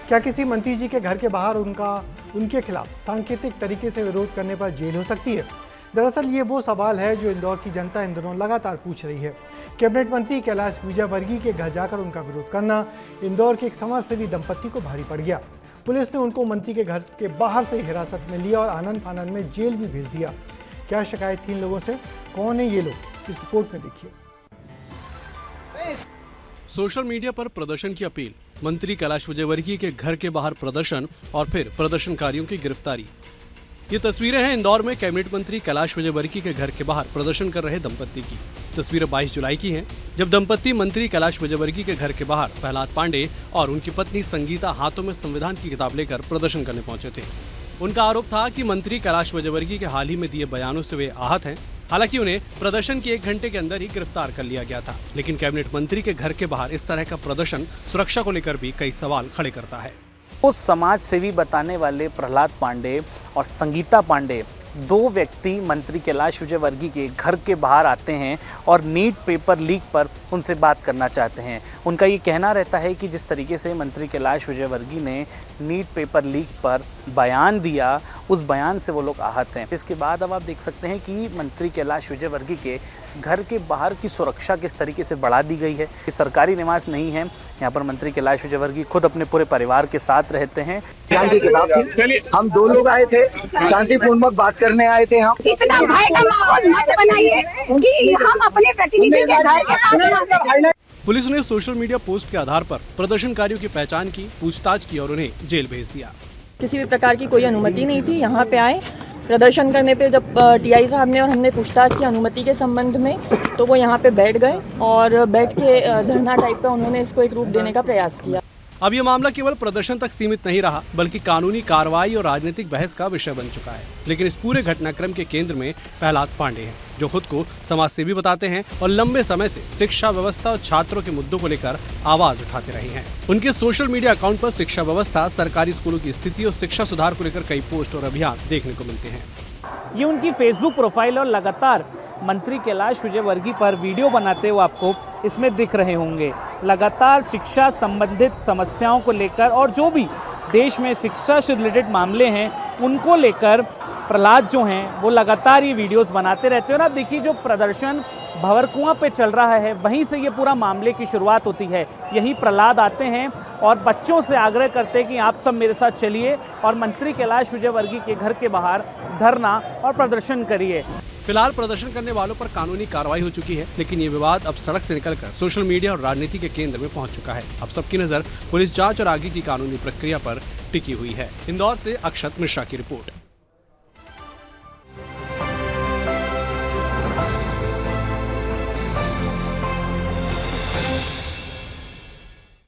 क्या किसी मंत्री जी के घर के बाहर उनके खिलाफ सांकेतिक तरीके से विरोध करने पर जेल हो सकती है? दरअसल ये वो सवाल है जो इंदौर की जनता इन दिनों लगातार पूछ रही है। कैबिनेट मंत्री कैलाश विजयवर्गीय के घर जाकर उनका विरोध करना इंदौर के एक समाजसेवी दंपत्ति को भारी पड़ गया। पुलिस ने उनको मंत्री के घर के बाहर से हिरासत में लिया और आनन फानन में जेल भी भेज दिया। क्या शिकायत थी इन लोगों से? कौन है ये लोग? इस रिपोर्ट में देखिए। सोशल मीडिया पर प्रदर्शन की अपील, मंत्री कैलाश विजयवर्गीय के घर के बाहर प्रदर्शन और फिर प्रदर्शनकारियों की गिरफ्तारी। ये तस्वीरें हैं इंदौर में कैबिनेट मंत्री कैलाश विजयवर्गीय के घर के बाहर प्रदर्शन कर रहे दंपत्ति की। तस्वीरें 22 जुलाई की हैं, जब दंपत्ति मंत्री कैलाश विजयवर्गीय के घर के बाहर प्रहलाद पांडे और उनकी पत्नी संगीता हाथों में संविधान की किताब लेकर प्रदर्शन करने पहुंचे थे। उनका आरोप था कि मंत्री कैलाश विजयवर्गीय के हाल ही में दिए बयानों से वे आहत हैं। हालांकि उन्हें प्रदर्शन की 1 घंटे के अंदर ही गिरफ्तार कर लिया गया था, लेकिन कैबिनेट मंत्री के घर के बाहर इस तरह का प्रदर्शन सुरक्षा को लेकर भी कई सवाल खड़े करता है। उस समाज सेवी बताने वाले प्रहलाद पांडे और संगीता पांडे 2 व्यक्ति मंत्री कैलाश विजयवर्गीय के घर के बाहर आते हैं और नीट पेपर लीक पर उनसे बात करना चाहते हैं। उनका ये कहना रहता है कि जिस तरीके से मंत्री कैलाश विजयवर्गीय ने नीट पेपर लीक पर बयान दिया, उस बयान से वो लोग आहत हैं। इसके बाद अब आप देख सकते हैं कि मंत्री कैलाश विजयवर्गीय के घर के बाहर की सुरक्षा किस तरीके से बढ़ा दी गई है। ये सरकारी निवास नहीं है, यहाँ पर मंत्री कैलाश विजयवर्गीय खुद अपने पूरे परिवार के साथ रहते हैं। हम 2 लोग आए थे, शांतिपूर्वक बात करने आए थे। हम इतना भय का माहौल मत बनाइए कि हम अपने प्रतिनिधि के घर के साथ। पुलिस ने सोशल मीडिया पोस्ट के आधार पर प्रदर्शनकारियों की पहचान की, पूछताछ की और उन्हें जेल भेज दिया। किसी भी प्रकार की कोई अनुमति नहीं थी। यहाँ पे आए प्रदर्शन करने पे, जब टीआई साहब ने और हमने पूछताछ की अनुमति के संबंध में, तो वो यहाँ पे बैठ गए और बैठ के धरना टाइप का उन्होंने इसको एक रूप देने का प्रयास किया। अब ये मामला केवल प्रदर्शन तक सीमित नहीं रहा, बल्कि कानूनी कार्रवाई और राजनीतिक बहस का विषय बन चुका है। लेकिन इस पूरे घटनाक्रम के केंद्र में प्रहलाद पांडे हैं, जो खुद को समाज सेवी बताते हैं और लंबे समय से शिक्षा व्यवस्था और छात्रों के मुद्दों को लेकर आवाज उठाते रहे हैं। उनके सोशल मीडिया अकाउंट पर शिक्षा व्यवस्था, सरकारी स्कूलों की स्थिति और शिक्षा सुधार को लेकर कई पोस्ट और अभियान देखने को मिलते हैं। ये उनकी फेसबुक प्रोफाइल और लगातार मंत्री कैलाश विजयवर्गीय पर वीडियो बनाते हुए आपको इसमें दिख रहे होंगे। लगातार शिक्षा संबंधित समस्याओं को लेकर और जो भी देश में शिक्षा से रिलेटेड मामले हैं उनको लेकर प्रहलाद जो हैं वो लगातार ये वीडियोस बनाते रहते हैं। और आप देखिए, जो प्रदर्शन भंवरकुआं पे चल रहा है, वहीं से ये पूरा मामले की शुरुआत होती है। यहीं प्रहलाद आते हैं और बच्चों से आग्रह करते हैं कि आप सब मेरे साथ चलिए और मंत्री कैलाश विजयवर्गीय के घर के बाहर धरना और प्रदर्शन करिए। फिलहाल प्रदर्शन करने वालों पर कानूनी कार्रवाई हो चुकी है, लेकिन ये विवाद अब सड़क से निकलकर सोशल मीडिया और राजनीति के केंद्र में पहुंच चुका है। अब सबकी नजर पुलिस जांच और आगे की कानूनी प्रक्रिया पर टिकी हुई है। इंदौर से अक्षत मिश्रा की रिपोर्ट।